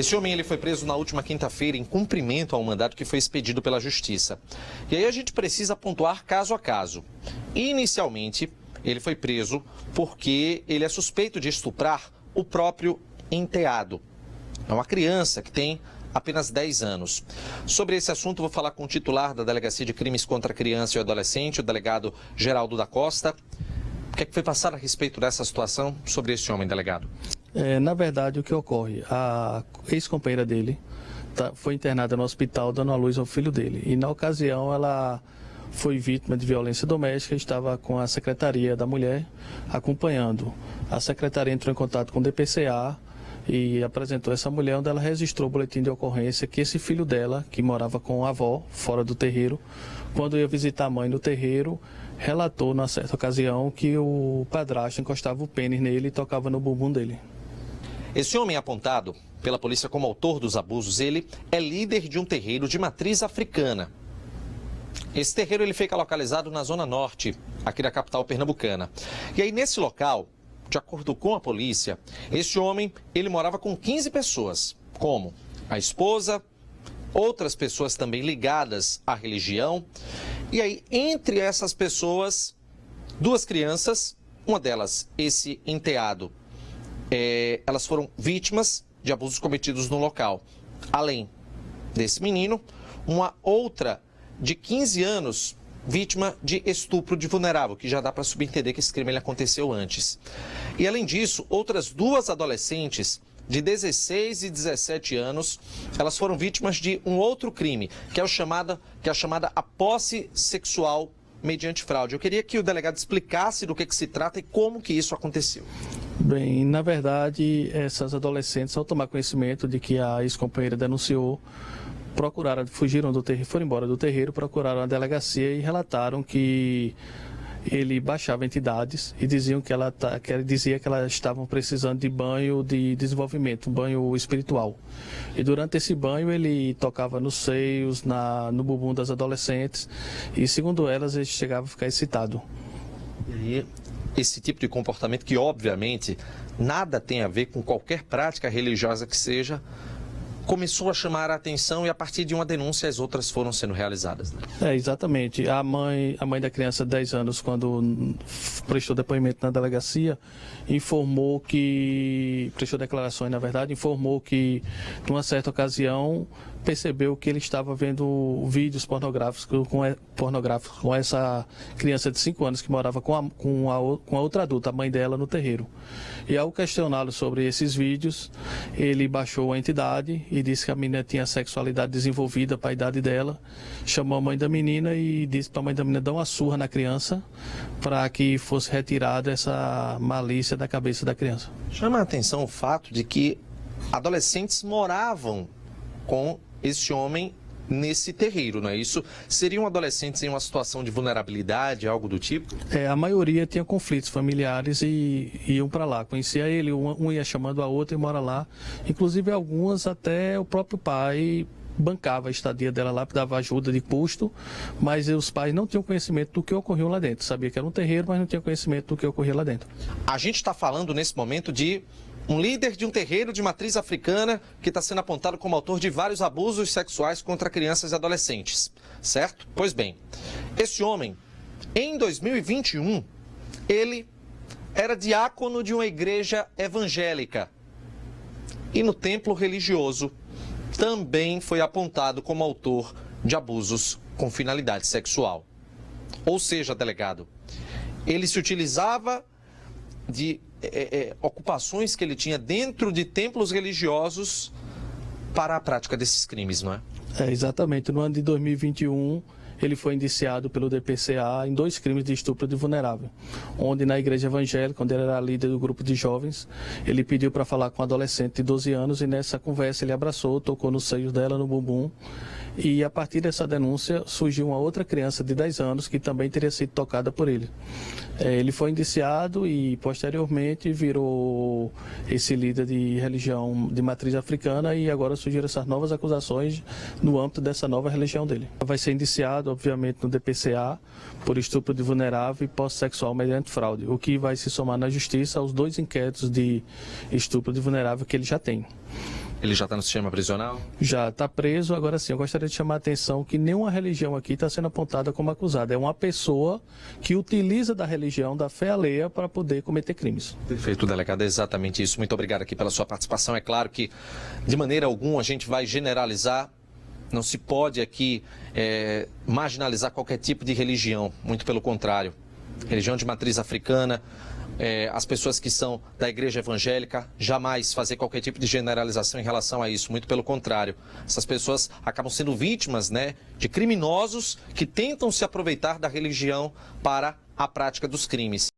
Esse homem ele foi preso na última quinta-feira em cumprimento ao mandado que foi expedido pela Justiça. E aí a gente precisa pontuar caso a caso. Inicialmente, ele foi preso porque ele é suspeito de estuprar o próprio enteado. É uma criança que tem apenas 10 anos. Sobre esse assunto, vou falar com o titular da Delegacia de Crimes contra a Criança e o Adolescente, o delegado Geraldo da Costa. O que é que foi passado a respeito dessa situação sobre esse homem, delegado? Na verdade, o que ocorre? A ex-companheira dele foi internada no hospital dando à luz ao filho dele. E na ocasião ela foi vítima de violência doméstica e estava com a Secretaria da Mulher acompanhando. A Secretaria entrou em contato com o DPCA e apresentou essa mulher, onde ela registrou o boletim de ocorrência que esse filho dela, que morava com a avó, fora do terreiro, quando ia visitar a mãe no terreiro, relatou, na certa ocasião, que o padrasto encostava o pênis nele e tocava no bumbum dele. Esse homem apontado pela polícia como autor dos abusos, ele é líder de um terreiro de matriz africana. Esse terreiro ele fica localizado na zona norte, aqui da capital pernambucana. E aí, nesse local, de acordo com a polícia, esse homem, ele morava com 15 pessoas, como a esposa, outras pessoas também ligadas à religião. E aí, entre essas pessoas, 2 crianças, uma delas, esse enteado, elas foram vítimas de abusos cometidos no local. Além desse menino, uma outra de 15 anos, vítima de estupro de vulnerável, que já dá para subentender que esse crime ele aconteceu antes. E além disso, outras 2 adolescentes de 16 e 17 anos, elas foram vítimas de um outro crime, que é a chamada a posse sexual mediante fraude. Eu queria que o delegado explicasse do que se trata e como que isso aconteceu. Bem, na verdade, essas adolescentes, ao tomar conhecimento de que a ex-companheira denunciou, fugiram do terreiro, foram embora do terreiro, procuraram a delegacia e relataram que ele baixava entidades e diziam que dizia que elas estavam precisando de banho de desenvolvimento, um banho espiritual. E durante esse banho ele tocava nos seios, no bumbum das adolescentes e, segundo elas, ele chegava a ficar excitado. E aí, esse tipo de comportamento que, obviamente, nada tem a ver com qualquer prática religiosa que seja, começou a chamar a atenção e a partir de uma denúncia as outras foram sendo realizadas, né? Exatamente. A mãe da criança de 10 anos, quando prestou depoimento na delegacia, prestou declarações, na verdade, informou que, numa certa ocasião, percebeu que ele estava vendo vídeos pornográficos com essa criança de 5 anos que morava com a outra adulta, a mãe dela, no terreiro. E ao questioná-lo sobre esses vídeos, ele baixou a entidade e disse que a menina tinha sexualidade desenvolvida para a idade dela, chamou a mãe da menina e disse para a mãe da menina dar uma surra na criança para que fosse retirada essa malícia da cabeça da criança. Chama a atenção o fato de que adolescentes moravam com esse homem nesse terreiro, não é isso? Seriam adolescentes em uma situação de vulnerabilidade, algo do tipo? A maioria tinha conflitos familiares e iam para lá. Conhecia ele, um ia chamando a outra e mora lá. Inclusive algumas até o próprio pai bancava a estadia dela lá, dava ajuda de custo, mas os pais não tinham conhecimento do que ocorreu lá dentro. Sabia que era um terreiro, mas não tinha conhecimento do que ocorria lá dentro. A gente está falando nesse momento de um líder de um terreiro de matriz africana que está sendo apontado como autor de vários abusos sexuais contra crianças e adolescentes, certo? Pois bem, esse homem, em 2021, ele era diácono de uma igreja evangélica e no templo religioso também foi apontado como autor de abusos com finalidade sexual. Ou seja, delegado, ele se utilizava de ocupações que ele tinha dentro de templos religiosos para a prática desses crimes, não é? Exatamente. No ano de 2021, ele foi indiciado pelo DPCA em 2 crimes de estupro de vulnerável, onde na igreja evangélica, onde ele era líder do grupo de jovens, ele pediu para falar com um adolescente de 12 anos e nessa conversa ele abraçou, tocou nos seios dela, no bumbum, e a partir dessa denúncia surgiu uma outra criança de 10 anos que também teria sido tocada por ele. Ele foi indiciado e posteriormente virou esse líder de religião de matriz africana e agora surgiram essas novas acusações no âmbito dessa nova religião dele. Vai ser indiciado, obviamente, no DPCA por estupro de vulnerável e posse sexual mediante fraude, o que vai se somar na justiça aos 2 inquéritos de estupro de vulnerável que ele já tem. Ele já está no sistema prisional? Já está preso. Agora sim, eu gostaria de chamar a atenção que nenhuma religião aqui está sendo apontada como acusada. É uma pessoa que utiliza da religião, da fé alheia, para poder cometer crimes. Perfeito, delegado, é exatamente isso. Muito obrigado aqui pela sua participação. É claro que, de maneira alguma, a gente vai generalizar. Não se pode aqui marginalizar qualquer tipo de religião. Muito pelo contrário. Religião de matriz africana, as pessoas que são da igreja evangélica, jamais fazer qualquer tipo de generalização em relação a isso. Muito pelo contrário. Essas pessoas acabam sendo vítimas, né, de criminosos que tentam se aproveitar da religião para a prática dos crimes.